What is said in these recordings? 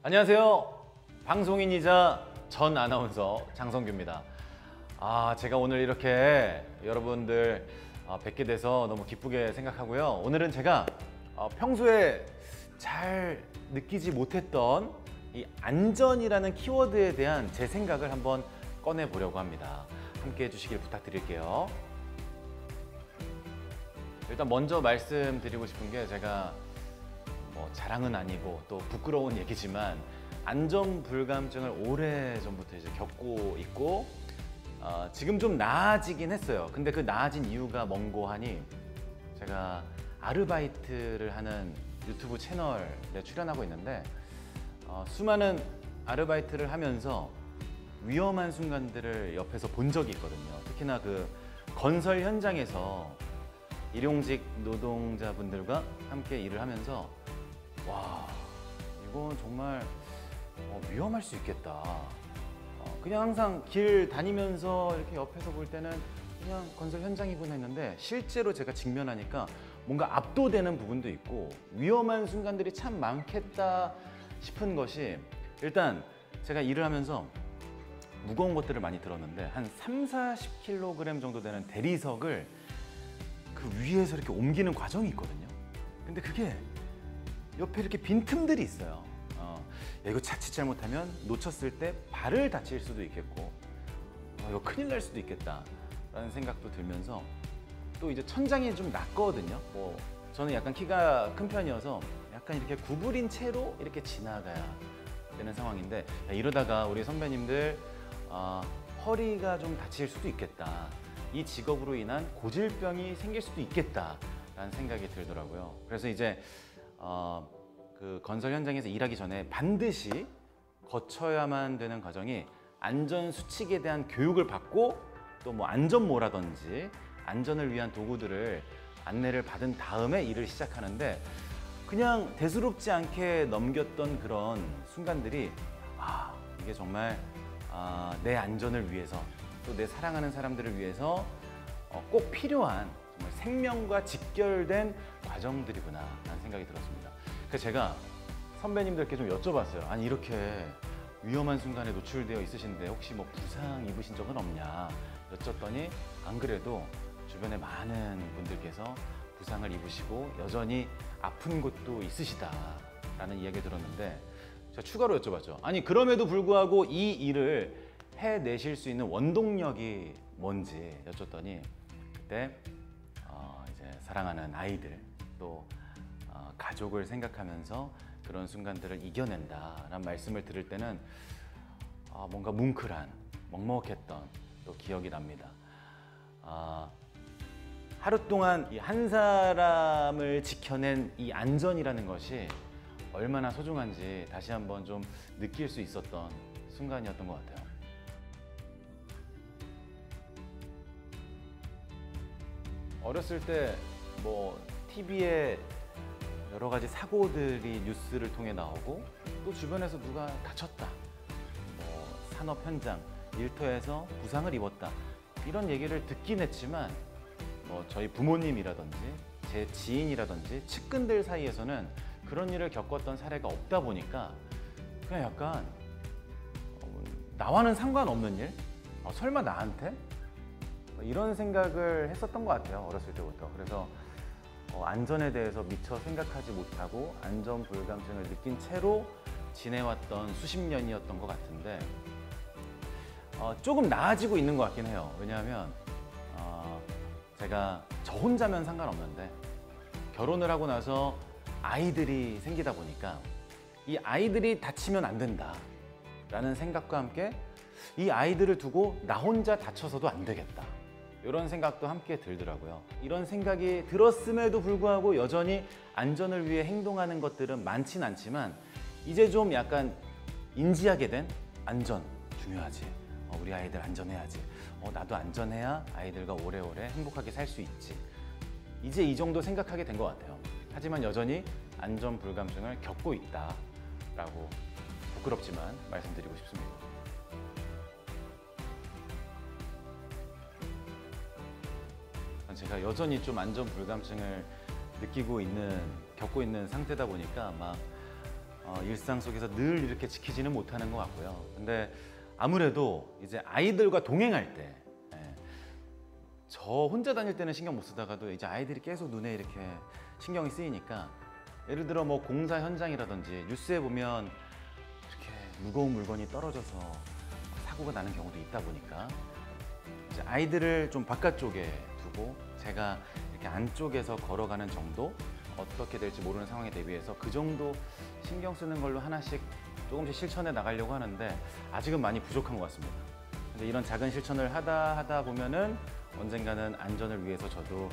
안녕하세요. 방송인이자 전 아나운서 장성규입니다. 제가 오늘 이렇게 여러분들 뵙게 돼서 너무 기쁘게 생각하고요. 오늘은 제가 평소에 잘 느끼지 못했던 이 안전이라는 키워드에 대한 제 생각을 한번 꺼내 보려고 합니다. 함께 해주시길 부탁드릴게요. 일단 먼저 말씀드리고 싶은 게, 제가 자랑은 아니고 또 부끄러운 얘기지만 안전불감증을 오래전부터 이제 겪고 있고, 지금 좀 나아지긴 했어요. 근데 그 나아진 이유가 뭔고 하니, 제가 아르바이트를 하는 유튜브 채널에 출연하고 있는데, 수많은 아르바이트를 하면서 위험한 순간들을 옆에서 본 적이 있거든요. 특히나 그 건설 현장에서 일용직 노동자분들과 함께 일을 하면서, 와, 이건 정말 위험할 수 있겠다. 그냥 항상 길 다니면서 이렇게 옆에서 볼 때는 그냥 건설 현장이구나 했는데, 실제로 제가 직면하니까 뭔가 압도되는 부분도 있고 위험한 순간들이 참 많겠다 싶은 것이, 일단 제가 일을 하면서 무거운 것들을 많이 들었는데 한 30-40kg 정도 되는 대리석을 그 위에서 이렇게 옮기는 과정이 있거든요. 근데 그게 옆에 이렇게 빈틈들이 있어요. 야, 이거 자칫 잘못하면 놓쳤을 때 발을 다칠 수도 있겠고, 이거 큰일 날 수도 있겠다 라는 생각도 들면서, 또 이제 천장이 좀 낮거든요. 저는 약간 키가 큰 편이어서 약간 이렇게 구부린 채로 이렇게 지나가야 되는 상황인데, 야, 이러다가 우리 선배님들 허리가 좀 다칠 수도 있겠다, 이 직업으로 인한 고질병이 생길 수도 있겠다 라는 생각이 들더라고요. 그래서 이제 그 건설 현장에서 일하기 전에 반드시 거쳐야만 되는 과정이, 안전 수칙에 대한 교육을 받고, 또 뭐 안전모라든지 안전을 위한 도구들을 안내를 받은 다음에 일을 시작하는데, 그냥 대수롭지 않게 넘겼던 그런 순간들이, 이게 정말 내 안전을 위해서, 또 내 사랑하는 사람들을 위해서 꼭 필요한, 정말 생명과 직결된 과정들이구나 라는 생각이 들었습니다. 그래서 제가 선배님들께 좀 여쭤봤어요. 아니, 이렇게 위험한 순간에 노출되어 있으신데 혹시 뭐 부상 입으신 적은 없냐 여쭸더니, 안 그래도 주변에 많은 분들께서 부상을 입으시고 여전히 아픈 곳도 있으시다 라는 이야기 들었는데, 제가 추가로 여쭤봤죠. 아니, 그럼에도 불구하고 이 일을 해내실 수 있는 원동력이 뭔지 여쭸더니, 그때 이제 사랑하는 아이들, 또 가족을 생각하면서 그런 순간들을 이겨낸다라는 말씀을 들을 때는 뭔가 뭉클한, 먹먹했던 또 기억이 납니다. 하루 동안 이 한 사람을 지켜낸 이 안전이라는 것이 얼마나 소중한지 다시 한번 좀 느낄 수 있었던 순간이었던 것 같아요. 어렸을 때 TV에 여러 가지 사고들이 뉴스를 통해 나오고, 또 주변에서 누가 다쳤다, 산업 현장, 일터에서 부상을 입었다, 이런 얘기를 듣긴 했지만, 저희 부모님이라든지 제 지인이라든지 측근들 사이에서는 그런 일을 겪었던 사례가 없다 보니까, 그냥 약간 나와는 상관없는 일? 설마 나한테? 이런 생각을 했었던 것 같아요, 어렸을 때부터. 그래서 안전에 대해서 미처 생각하지 못하고 안전불감증을 느낀 채로 지내왔던 수십 년이었던 것 같은데, 조금 나아지고 있는 것 같긴 해요. 왜냐하면 제가 저 혼자면 상관없는데, 결혼을 하고 나서 아이들이 생기다 보니까 이 아이들이 다치면 안 된다 라는 생각과 함께, 이 아이들을 두고 나 혼자 다쳐서도 안 되겠다, 이런 생각도 함께 들더라고요. 이런 생각이 들었음에도 불구하고 여전히 안전을 위해 행동하는 것들은 많진 않지만, 이제 좀 약간 인지하게 된, 안전 중요하지, 우리 아이들 안전해야지, 나도 안전해야 아이들과 오래오래 행복하게 살 수 있지, 이제 이 정도 생각하게 된 것 같아요. 하지만 여전히 안전불감증을 겪고 있다라고 부끄럽지만 말씀드리고 싶습니다. 제가 여전히 좀 안전불감증을 겪고 있는 상태다 보니까, 막 일상 속에서 늘 이렇게 지키지는 못하는 것 같고요. 근데 아무래도 이제 아이들과 동행할 때, 저 혼자 다닐 때는 신경 못 쓰다가도 이제 아이들이 계속 눈에 이렇게 신경이 쓰이니까, 예를 들어 뭐 공사 현장이라든지 뉴스에 보면 이렇게 무거운 물건이 떨어져서 사고가 나는 경우도 있다 보니까 이제 아이들을 좀 바깥쪽에 두고 제가 이렇게 안쪽에서 걸어가는 정도, 어떻게 될지 모르는 상황에 대비해서 그 정도 신경 쓰는 걸로 하나씩 조금씩 실천해 나가려고 하는데 아직은 많이 부족한 것 같습니다. 근데 이런 작은 실천을 하다 보면은 언젠가는 안전을 위해서 저도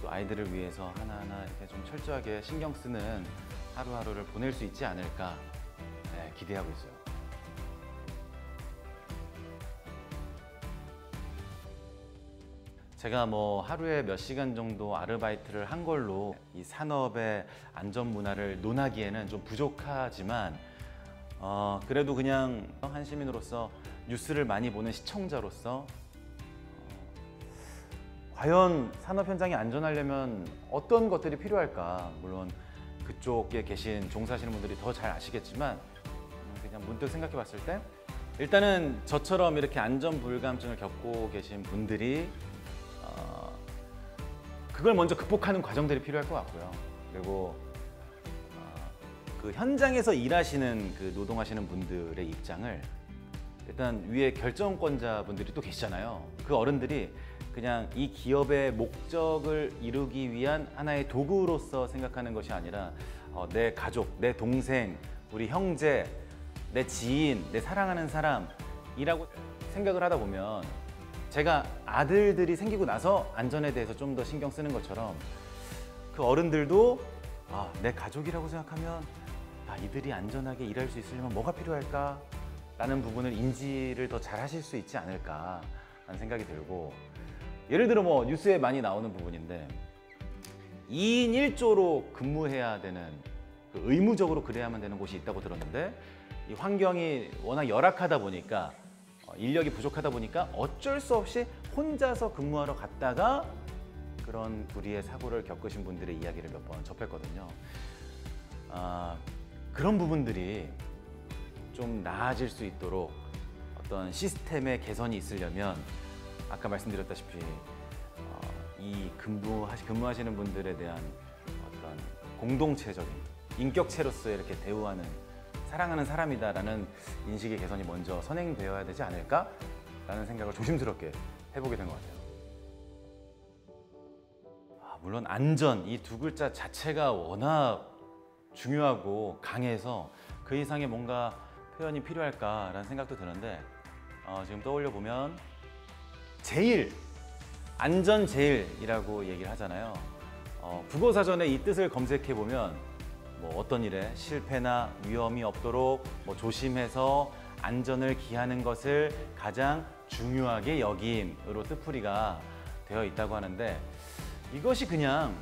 또 아이들을 위해서 하나하나 이렇게 좀 철저하게 신경 쓰는 하루하루를 보낼 수 있지 않을까, 기대하고 있어요. 제가 뭐 하루에 몇 시간 정도 아르바이트를 한 걸로 이 산업의 안전 문화를 논하기에는 좀 부족하지만, 그래도 그냥 한 시민으로서 뉴스를 많이 보는 시청자로서 과연 산업 현장이 안전하려면 어떤 것들이 필요할까? 물론 그쪽에 계신 종사하시는 분들이 더 잘 아시겠지만, 그냥 문득 생각해 봤을 때 일단은 저처럼 이렇게 안전 불감증을 겪고 계신 분들이 그걸 먼저 극복하는 과정들이 필요할 것 같고요. 그리고 그 현장에서 일하시는 그 노동하시는 분들의 입장을, 일단 위에 결정권자 분들이 또 계시잖아요. 그 어른들이 그냥 이 기업의 목적을 이루기 위한 하나의 도구로서 생각하는 것이 아니라 내 가족, 내 동생, 우리 형제, 내 지인, 내 사랑하는 사람이라고 생각을 하다 보면, 제가 아들들이 생기고 나서 안전에 대해서 좀 더 신경 쓰는 것처럼 그 어른들도 내 가족이라고 생각하면 이들이 안전하게 일할 수 있으려면 뭐가 필요할까? 라는 부분을 인지를 더 잘 하실 수 있지 않을까 라는 생각이 들고, 예를 들어 뭐 뉴스에 많이 나오는 부분인데 2인 1조로 근무해야 되는, 그 의무적으로 그래야만 되는 곳이 있다고 들었는데, 이 환경이 워낙 열악하다 보니까, 인력이 부족하다 보니까 어쩔 수 없이 혼자서 근무하러 갔다가 그런 불의의 사고를 겪으신 분들의 이야기를 몇 번 접했거든요. 그런 부분들이 좀 나아질 수 있도록 어떤 시스템의 개선이 있으려면, 아까 말씀드렸다시피 이 근무하시는 분들에 대한 어떤 공동체적인 인격체로서 이렇게 대우하는, 사랑하는 사람이다라는 인식의 개선이 먼저 선행되어야 되지 않을까라는 생각을 조심스럽게 해보게 된 것 같아요. 물론 안전, 이 두 글자 자체가 워낙 중요하고 강해서 그 이상의 뭔가 표현이 필요할까라는 생각도 드는데, 지금 떠올려 보면 제일, 안전 제일이라고 얘기를 하잖아요. 국어사전에 이 뜻을 검색해 보면 뭐 어떤 일에 실패나 위험이 없도록 뭐 조심해서 안전을 기하는 것을 가장 중요하게 여김으로 뜻풀이가 되어 있다고 하는데, 이것이 그냥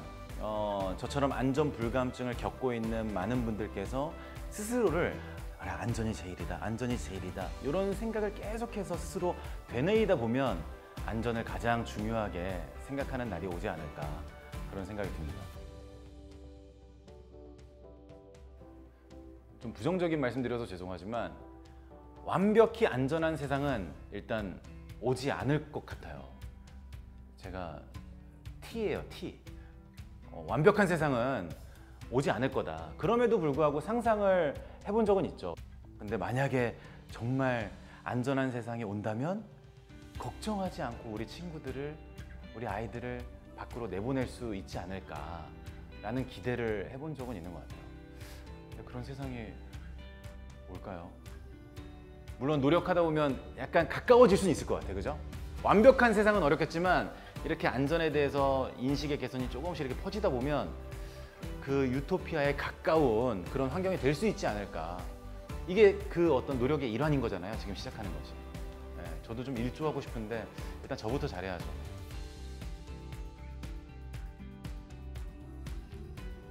저처럼 안전 불감증을 겪고 있는 많은 분들께서 스스로를 안전이 제일이다, 안전이 제일이다, 이런 생각을 계속해서 스스로 되뇌이다 보면 안전을 가장 중요하게 생각하는 날이 오지 않을까, 그런 생각이 듭니다. 좀 부정적인 말씀드려서 죄송하지만 완벽히 안전한 세상은 일단 오지 않을 것 같아요. 제가 T예요, T. 완벽한 세상은 오지 않을 거다. 그럼에도 불구하고 상상을 해본 적은 있죠. 근데 만약에 정말 안전한 세상이 온다면 걱정하지 않고 우리 친구들을, 우리 아이들을 밖으로 내보낼 수 있지 않을까라는 기대를 해본 적은 있는 것 같아요. 그런 세상이 올까요? 물론 노력하다 보면 약간 가까워질 수는 있을 것 같아요. 그죠? 완벽한 세상은 어렵겠지만 이렇게 안전에 대해서 인식의 개선이 조금씩 이렇게 퍼지다 보면 그 유토피아에 가까운 그런 환경이 될 수 있지 않을까. 이게 그 어떤 노력의 일환인 거잖아요. 지금 시작하는 것이. 저도 좀 일조하고 싶은데 일단 저부터 잘해야죠.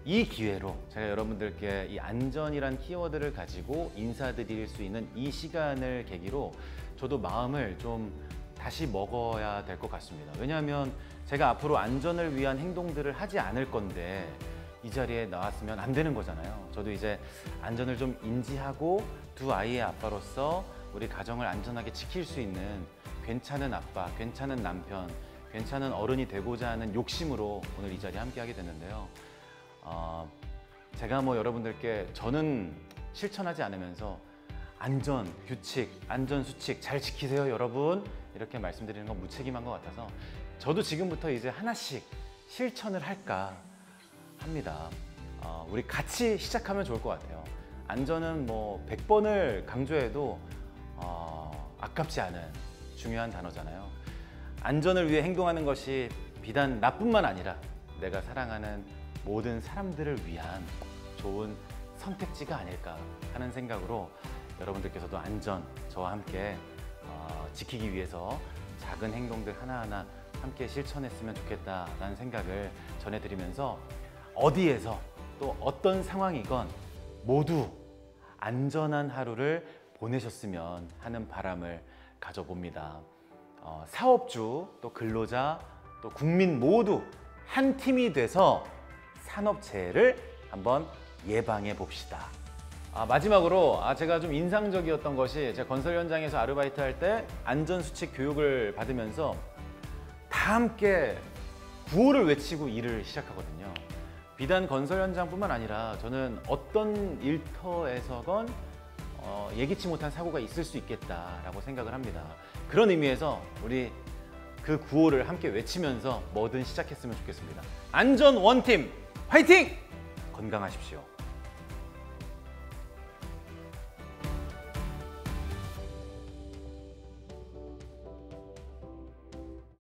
이 기회로 제가 여러분들께 이 안전이란 키워드를 가지고 인사드릴 수 있는 이 시간을 계기로 저도 마음을 좀 다시 먹어야 될 것 같습니다. 왜냐하면 제가 앞으로 안전을 위한 행동들을 하지 않을 건데 이 자리에 나왔으면 안 되는 거잖아요. 저도 이제 안전을 좀 인지하고 두 아이의 아빠로서 우리 가정을 안전하게 지킬 수 있는 괜찮은 아빠, 괜찮은 남편, 괜찮은 어른이 되고자 하는 욕심으로 오늘 이 자리에 함께 하게 됐는데요. 제가 뭐 여러분들께 저는 실천하지 않으면서 안전, 규칙, 안전 수칙 잘 지키세요 여러분, 이렇게 말씀드리는 건 무책임한 것 같아서 저도 지금부터 이제 하나씩 실천을 할까 합니다. 우리 같이 시작하면 좋을 것 같아요. 안전은 뭐 100번을 강조해도 아깝지 않은 중요한 단어잖아요. 안전을 위해 행동하는 것이 비단 나뿐만 아니라 내가 사랑하는 모든 사람들을 위한 좋은 선택지가 아닐까 하는 생각으로 여러분들께서도 안전 저와 함께 지키기 위해서 작은 행동들 하나하나 함께 실천했으면 좋겠다라는 생각을 전해드리면서 어디에서 또 어떤 상황이건 모두 안전한 하루를 보내셨으면 하는 바람을 가져봅니다. 사업주, 또 근로자, 또 국민 모두 한 팀이 돼서 산업재해를 한번 예방해 봅시다. 마지막으로 제가 좀 인상적이었던 것이 제가 건설 현장에서 아르바이트 할 때 안전수칙 교육을 받으면서 다 함께 구호를 외치고 일을 시작하거든요. 비단 건설 현장뿐만 아니라 저는 어떤 일터에서건 예기치 못한 사고가 있을 수 있겠다라고 생각을 합니다. 그런 의미에서 우리 그 구호를 함께 외치면서 뭐든 시작했으면 좋겠습니다. 안전 원팀 화이팅! 건강하십시오.